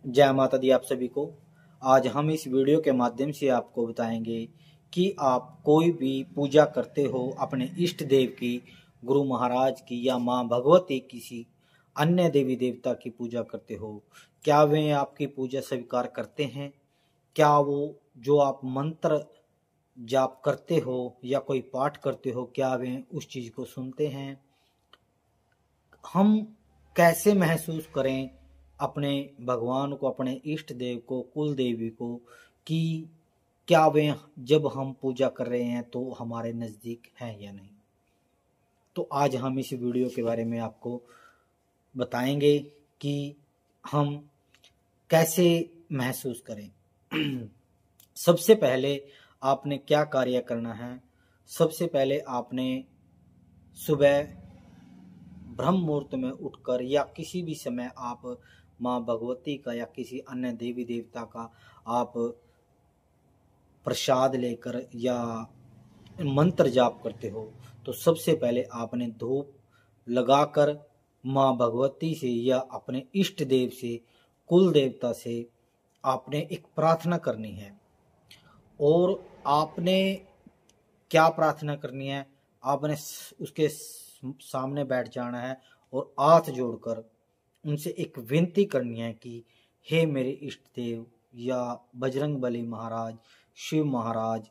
जय माता दी आप सभी को। आज हम इस वीडियो के माध्यम से आपको बताएंगे कि आप कोई भी पूजा करते हो अपने इष्ट देव की, गुरु महाराज की या माँ भगवती किसी अन्य देवी देवता की पूजा करते हो, क्या वे आपकी पूजा स्वीकार करते हैं? क्या वो जो आप मंत्र जाप करते हो या कोई पाठ करते हो, क्या वे उस चीज़ को सुनते हैं? हम कैसे महसूस करें अपने भगवान को, अपने इष्ट देव को, कुल देवी को, कि क्या वे जब हम पूजा कर रहे हैं तो हमारे नज़दीक हैं या नहीं? तो आज हम इस वीडियो के बारे में आपको बताएंगे कि हम कैसे महसूस करें। सबसे पहले आपने क्या कार्य करना है? सबसे पहले आपने सुबह ब्रह्म मुहूर्त में उठकर या किसी भी समय आप माँ भगवती का या किसी अन्य देवी देवता का आप प्रसाद लेकर या मंत्र जाप करते हो, तो सबसे पहले आपने धूप लगाकर माँ भगवती से या अपने इष्ट देव से, कुल देवता से आपने एक प्रार्थना करनी है। और आपने क्या प्रार्थना करनी है? आपने उसके सामने बैठ जाना है और हाथ जोड़कर उनसे एक विनती करनी है कि हे मेरे इष्ट देव या बजरंग बली महाराज, शिव महाराज,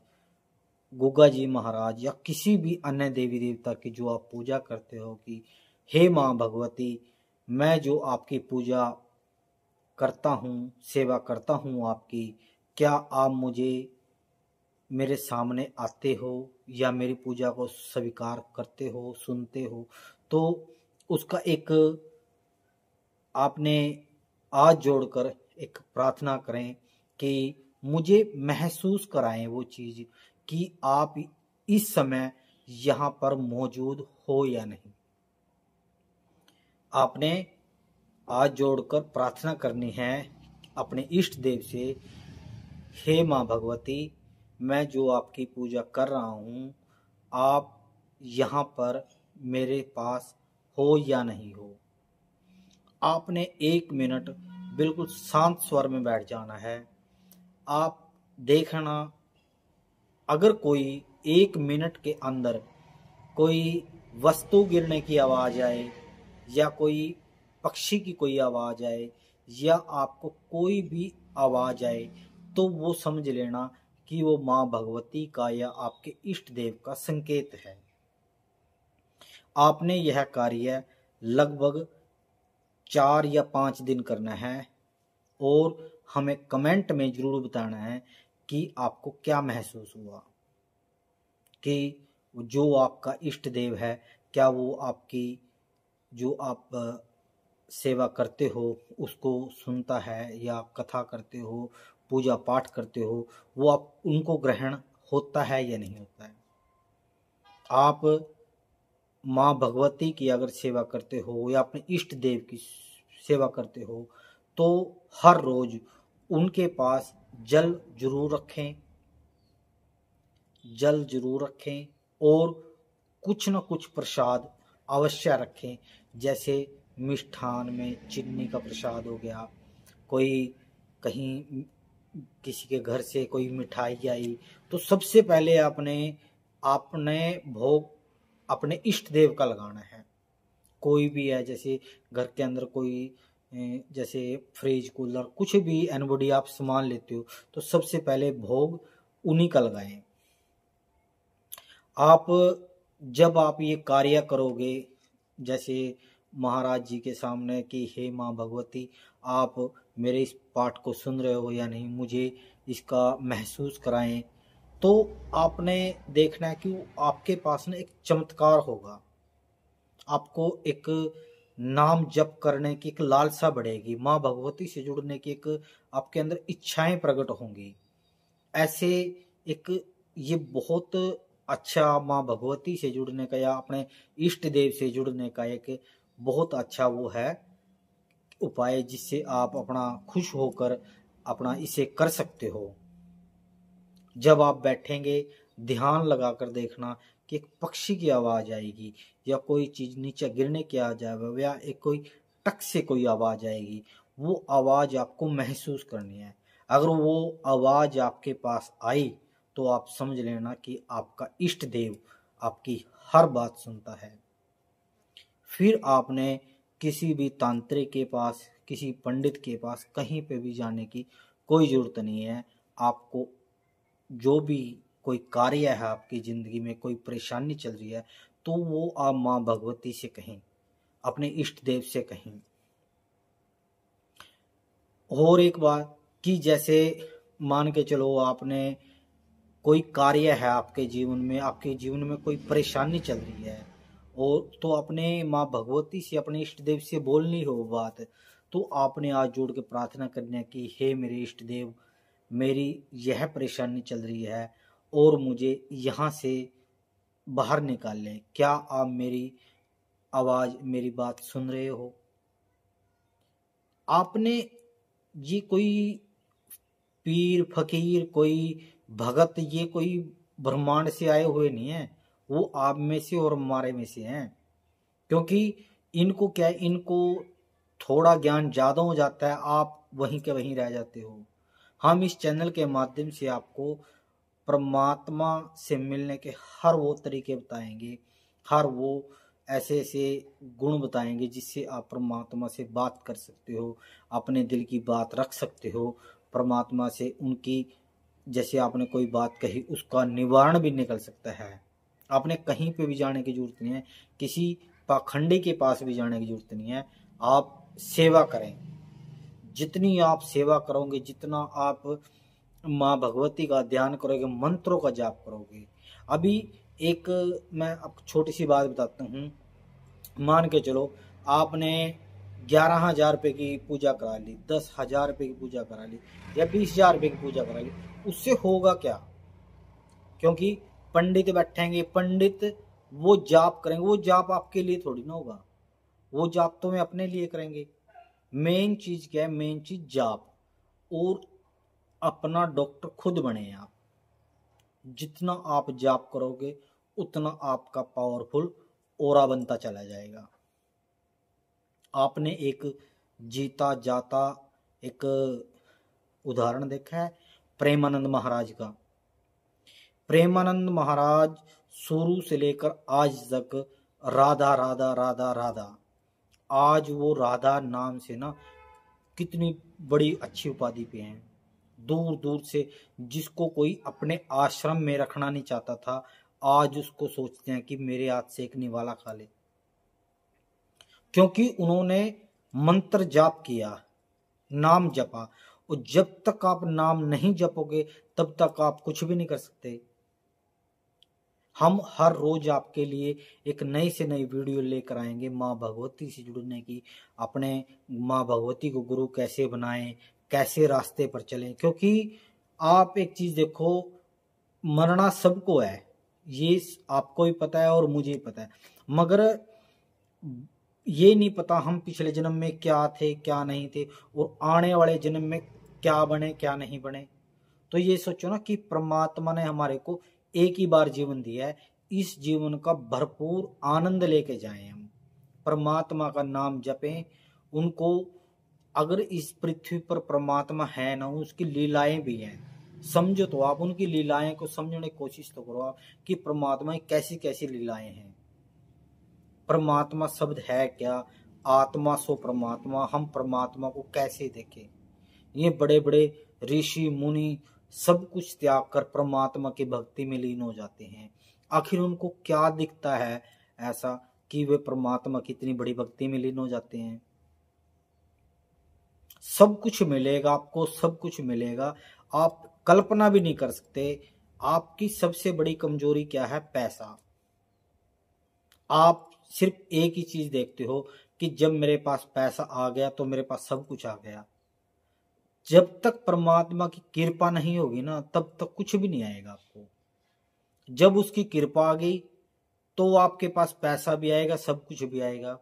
गुग्गा जी महाराज या किसी भी अन्य देवी देवता की जो आप पूजा करते हो, कि हे माँ भगवती, मैं जो आपकी पूजा करता हूँ, सेवा करता हूँ आपकी, क्या आप मुझे मेरे सामने आते हो या मेरी पूजा को स्वीकार करते हो, सुनते हो? तो उसका एक आपने हाथ जोड़कर एक प्रार्थना करें कि मुझे महसूस कराएं वो चीज़ कि आप इस समय यहाँ पर मौजूद हो या नहीं। आपने हाथ जोड़कर प्रार्थना करनी है अपने इष्ट देव से, हे माँ भगवती, मैं जो आपकी पूजा कर रहा हूँ, आप यहाँ पर मेरे पास हो या नहीं हो। आपने 1 मिनट बिल्कुल शांत स्वर में बैठ जाना है। आप देखना, अगर कोई 1 मिनट के अंदर कोई वस्तु गिरने की आवाज़ आए या कोई पक्षी की कोई आवाज़ आए या आपको कोई भी आवाज़ आए, तो वो समझ लेना कि वो माँ भगवती का या आपके इष्ट देव का संकेत है। आपने यह कार्य लगभग 4 या 5 दिन करना है और हमें कमेंट में ज़रूर बताना है कि आपको क्या महसूस हुआ, कि जो आपका इष्ट देव है, क्या वो आपकी जो आप सेवा करते हो उसको सुनता है, या कथा करते हो, पूजा पाठ करते हो, वो आप उनको ग्रहण होता है या नहीं होता है। आप माँ भगवती की अगर सेवा करते हो या अपने इष्ट देव की सेवा करते हो, तो हर रोज उनके पास जल जरूर रखें, जल जरूर रखें और कुछ न कुछ प्रसाद अवश्य रखें। जैसे मिष्ठान में चीनी का प्रसाद हो गया, कोई कहीं किसी के घर से कोई मिठाई आई, तो सबसे पहले आपने भोग अपने इष्ट देव का लगाना है। कोई भी है, जैसे घर के अंदर कोई जैसे फ्रिज, कूलर, कुछ भी एनबॉडी आप सामान लेते हो, तो सबसे पहले भोग उन्हीं का लगाएं। आप जब आप ये कार्य करोगे, जैसे महाराज जी के सामने कि हे माँ भगवती, आप मेरे इस पाठ को सुन रहे हो या नहीं, मुझे इसका महसूस कराएं, तो आपने देखना है कि आपके पास ना एक चमत्कार होगा। आपको एक नाम जप करने की एक लालसा बढ़ेगी, माँ भगवती से जुड़ने की एक आपके अंदर इच्छाएं प्रकट होंगी। ऐसे एक ये बहुत अच्छा माँ भगवती से जुड़ने का या अपने इष्ट देव से जुड़ने का एक बहुत अच्छा वो है उपाय, जिससे आप अपना खुश होकर अपना इसे कर सकते हो। जब आप बैठेंगे, ध्यान लगाकर देखना कि एक पक्षी की आवाज आएगी या कोई चीज नीचे गिरने की आवाज आएगी या एक कोई टक से कोई आवाज आएगी, वो आवाज आपको महसूस करनी है। अगर वो आवाज आपके पास आई तो आप समझ लेना कि आपका इष्ट देव आपकी हर बात सुनता है। फिर आपने किसी भी तांत्रिक के पास, किसी पंडित के पास, कहीं पे भी जाने की कोई जरूरत नहीं है। आपको जो भी कोई कार्य है, आपकी जिंदगी में कोई परेशानी चल रही है, तो वो आप माँ भगवती से कहें, अपने इष्ट देव से कहें। और एक बात कि जैसे मान के चलो आपने कोई कार्य है आपके जीवन में, आपके जीवन में कोई परेशानी चल रही है, और तो अपने माँ भगवती से, अपने इष्ट देव से बोलनी हो बात, तो आपने आज जोड़ के प्रार्थना करनी है कि हे मेरे इष्ट देव, मेरी यह परेशानी चल रही है और मुझे यहाँ से बाहर निकाल लें। क्या आप मेरी आवाज, मेरी बात सुन रहे हो? आपने ये कोई पीर फकीर, कोई भगत, ये कोई ब्रह्मांड से आए हुए नहीं है, वो आप में से और हमारे में से हैं। क्योंकि इनको क्या है, इनको थोड़ा ज्ञान ज्यादा हो जाता है, आप वहीं के वहीं रह जाते हो। हम इस चैनल के माध्यम से आपको परमात्मा से मिलने के हर वो तरीके बताएंगे, हर वो ऐसे ऐसे गुण बताएंगे जिससे आप परमात्मा से बात कर सकते हो, अपने दिल की बात रख सकते हो परमात्मा से। उनकी जैसे आपने कोई बात कही, उसका निवारण भी निकल सकता है। आपने कहीं पे भी जाने की जरूरत नहीं है, किसी पाखंडी के पास भी जाने की जरूरत नहीं है। आप सेवा करें, जितनी आप सेवा करोगे, जितना आप माँ भगवती का ध्यान करोगे, मंत्रों का जाप करोगे। अभी एक मैं आपको छोटी सी बात बताता हूँ। मान के चलो आपने 11,000 रुपये की पूजा करा ली, 10,000 रुपये की पूजा करा ली, या 20,000 रुपये की पूजा करा ली, उससे होगा क्या? क्योंकि पंडित बैठेंगे, पंडित वो जाप करेंगे, वो जाप आपके लिए थोड़ी ना होगा, वो जाप तो मैं अपने लिए करेंगे। मेन चीज क्या है? मेन चीज जाप, और अपना डॉक्टर खुद बने आप। जितना आप जाप करोगे उतना आपका पावरफुल ओरा बनता चला जाएगा। आपने एक जीता जाता एक उदाहरण देखा है प्रेमानंद महाराज का। प्रेमानंद महाराज शुरू से लेकर आज तक राधा राधा राधा राधा, आज वो राधा नाम से ना कितनी बड़ी अच्छी उपाधि पे हैं। दूर दूर से जिसको कोई अपने आश्रम में रखना नहीं चाहता था, आज उसको सोचते हैं कि मेरे हाथ से एक निवाला खा ले, क्योंकि उन्होंने मंत्र जाप किया, नाम जपा। और जब तक आप नाम नहीं जपोगे तब तक आप कुछ भी नहीं कर सकते। हम हर रोज आपके लिए एक नई से नई वीडियो लेकर आएंगे माँ भगवती से जुड़ने की, अपने माँ भगवती को गुरु कैसे बनाएं, कैसे रास्ते पर चलें। क्योंकि आप एक चीज देखो, मरना सबको है, ये आपको भी पता है और मुझे भी पता है, मगर ये नहीं पता हम पिछले जन्म में क्या थे क्या नहीं थे, और आने वाले जन्म में क्या बने क्या नहीं बने। तो ये सोचो ना कि परमात्मा ने हमारे को एक ही बार जीवन दिया है, इस जीवन का भरपूर आनंद लेके जाएं हम, परमात्मा का नाम जपें। उनको, अगर इस पृथ्वी पर परमात्मा है ना, उसकी लीलाएं भी हैं, समझो तो आप उनकी लीलाएं को समझने की कोशिश तो करो आप कि परमात्मा की कैसी कैसी लीलाएं हैं। परमात्मा शब्द है क्या? आत्मा सो परमात्मा। हम परमात्मा को कैसे देखें? ये बड़े बड़े ऋषि मुनि सब कुछ त्याग कर परमात्मा की भक्ति में लीन हो जाते हैं। आखिर उनको क्या दिखता है ऐसा कि वे परमात्मा की इतनी बड़ी भक्ति में लीन हो जाते हैं? सब कुछ मिलेगा आपको, सब कुछ मिलेगा, आप कल्पना भी नहीं कर सकते। आपकी सबसे बड़ी कमजोरी क्या है? पैसा। आप सिर्फ एक ही चीज देखते हो कि जब मेरे पास पैसा आ गया तो मेरे पास सब कुछ आ गया। जब तक परमात्मा की कृपा नहीं होगी ना, तब तक कुछ भी नहीं आएगा आपको। जब उसकी कृपा आ गई तो आपके पास पैसा भी आएगा, सब कुछ भी आएगा।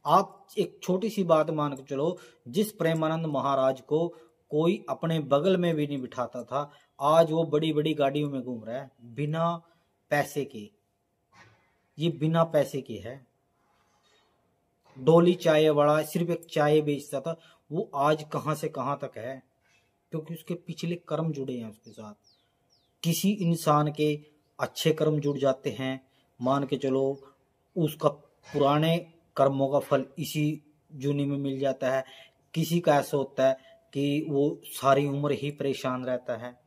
आप एक छोटी सी बात मान के चलो, जिस प्रेमानंद महाराज को कोई अपने बगल में भी नहीं बिठाता था, आज वो बड़ी बड़ी गाड़ियों में घूम रहा है बिना पैसे के। ये बिना पैसे के है। डोली चाय वाला सिर्फ एक चाय बेचता था, वो आज कहां से कहां तक है, क्योंकि उसके पिछले कर्म जुड़े हैं उसके साथ। किसी इंसान के अच्छे कर्म जुड़ जाते हैं, मान के चलो उसका पुराने कर्मों का फल इसी जूनी में मिल जाता है। किसी का ऐसा होता है कि वो सारी उम्र ही परेशान रहता है।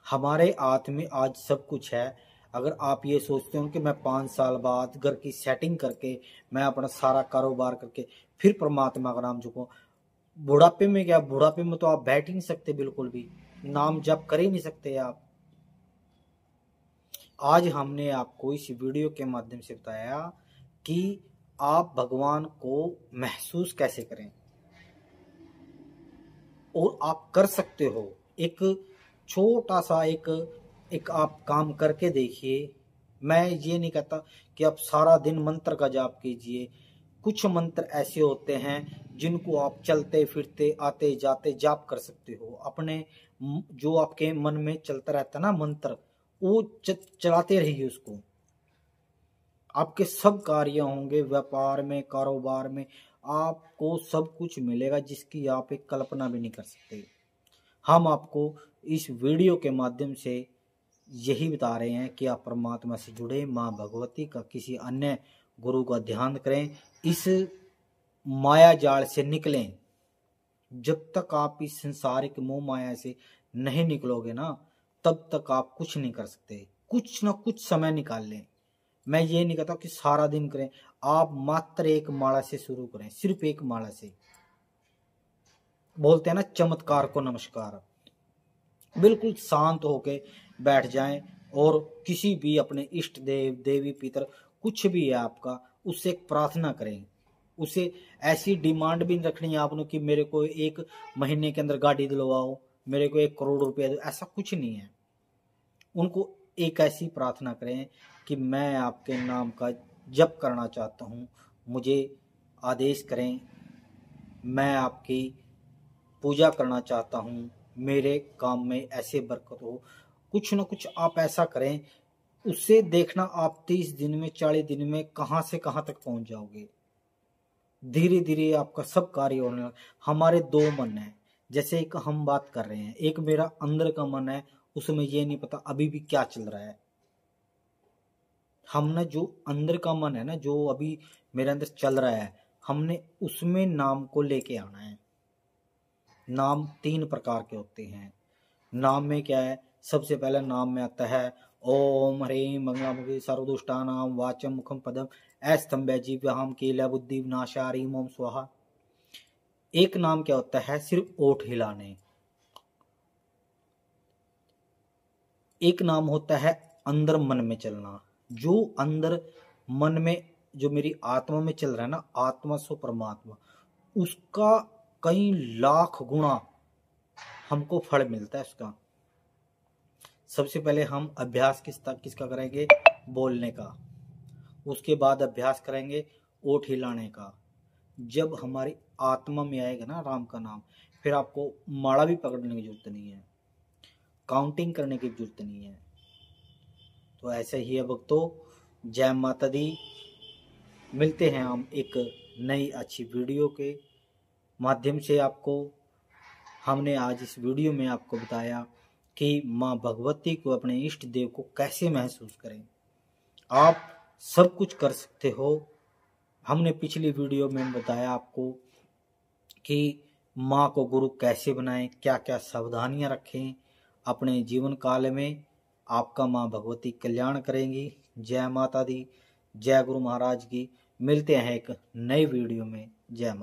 हमारे हाथ में आज सब कुछ है। अगर आप ये सोचते हो कि मैं 5 साल बाद घर की सेटिंग करके मैं अपना सारा कारोबार करके फिर परमात्मा का नाम चुकूं, बुढ़ापे में क्या, बुढ़ापे में तो आप बैठ ही नहीं सकते, बिल्कुल भी नाम जप कर ही नहीं सकते आप। आज हमने आपको इस वीडियो के माध्यम से बताया कि आप भगवान को महसूस कैसे करें, और आप कर सकते हो। एक छोटा सा एक आप काम करके देखिए। मैं ये नहीं कहता कि आप सारा दिन मंत्र का जाप कीजिए। कुछ मंत्र ऐसे होते हैं जिनको आप चलते फिरते आते जाते जाप कर सकते हो। अपने जो आपके मन में चलता रहता है ना मंत्र, वो चलाते रहिए उसको। आपके सब कार्य होंगे, व्यापार में, कारोबार में आपको सब कुछ मिलेगा जिसकी आप एक कल्पना भी नहीं कर सकते। हम आपको इस वीडियो के माध्यम से यही बता रहे हैं कि आप परमात्मा से जुड़े, माँ भगवती का किसी अन्य गुरु का ध्यान करें, इस माया जाल से निकलें। जब तक आप इस संसारिक मोह माया से नहीं निकलोगे ना, तब तक आप कुछ नहीं कर सकते। कुछ ना कुछ समय निकाल लें। मैं ये नहीं कहता कि सारा दिन करें, आप मात्र एक माला से शुरू करें, सिर्फ एक माला से। बोलते हैं ना चमत्कार को नमस्कार। बिल्कुल शांत होके बैठ जाएं और किसी भी अपने इष्ट देव, देवी, पितर कुछ भी है आपका, उससे एक प्रार्थना करें। उसे ऐसी डिमांड भी नहीं रखनी है आपने कि मेरे को 1 महीने के अंदर गाड़ी दिलवाओ, मेरे को 1 करोड़ रुपया दो, ऐसा कुछ नहीं है। उनको एक ऐसी प्रार्थना करें कि मैं आपके नाम का जप करना चाहता हूँ, मुझे आदेश करें, मैं आपकी पूजा करना चाहता हूँ, मेरे काम में ऐसे बरकत हो। कुछ ना कुछ आप ऐसा करें, उससे देखना आप 30 दिन में, 40 दिन में कहां से कहां तक पहुंच जाओगे। धीरे धीरे आपका सब कार्य होने लगा। हमारे 2 मन है, जैसे एक हम बात कर रहे हैं, एक मेरा अंदर का मन है, उसमें ये नहीं पता अभी भी क्या चल रहा है। हमने जो अंदर का मन है ना, जो अभी मेरे अंदर चल रहा है, हमने उसमें नाम को लेके आना है। नाम 3 प्रकार के होते हैं। नाम में क्या है, सबसे पहले नाम में आता है ओम ह्रीं मंगलामुखी सर्वदुष्टानां वाचम मुखम पदम अस्तंभ्य जीव्याम कील बुद्धि विनाशा ह्रीं ओम स्वाहा। एक नाम क्या होता है, सिर्फ ओठ हिलाने। एक नाम होता है अंदर मन में चलना। जो अंदर मन में, जो मेरी आत्मा में चल रहा है ना, आत्मा सो परमात्मा, उसका कई लाख गुणा हमको फल मिलता है उसका। सबसे पहले हम अभ्यास किसका करेंगे, बोलने का। उसके बाद अभ्यास करेंगे ओठ हिलाने का। जब हमारी आत्मा में आएगा ना राम का नाम, फिर आपको माला भी पकड़ने की जरूरत नहीं है, काउंटिंग करने की जरूरत नहीं है। तो ऐसे ही है भक्तों, जय माता दी। मिलते हैं हम एक नई अच्छी वीडियो के माध्यम से। आपको हमने आज इस वीडियो में आपको बताया कि माँ भगवती को, अपने इष्ट देव को कैसे महसूस करें। आप सब कुछ कर सकते हो। हमने पिछली वीडियो में बताया आपको कि माँ को गुरु कैसे बनाएं, क्या क्या सावधानियां रखें अपने जीवन काल में। आपका माँ भगवती कल्याण करेंगी। जय माता दी, जय गुरु महाराज की। मिलते हैं एक नई वीडियो में। जय माता।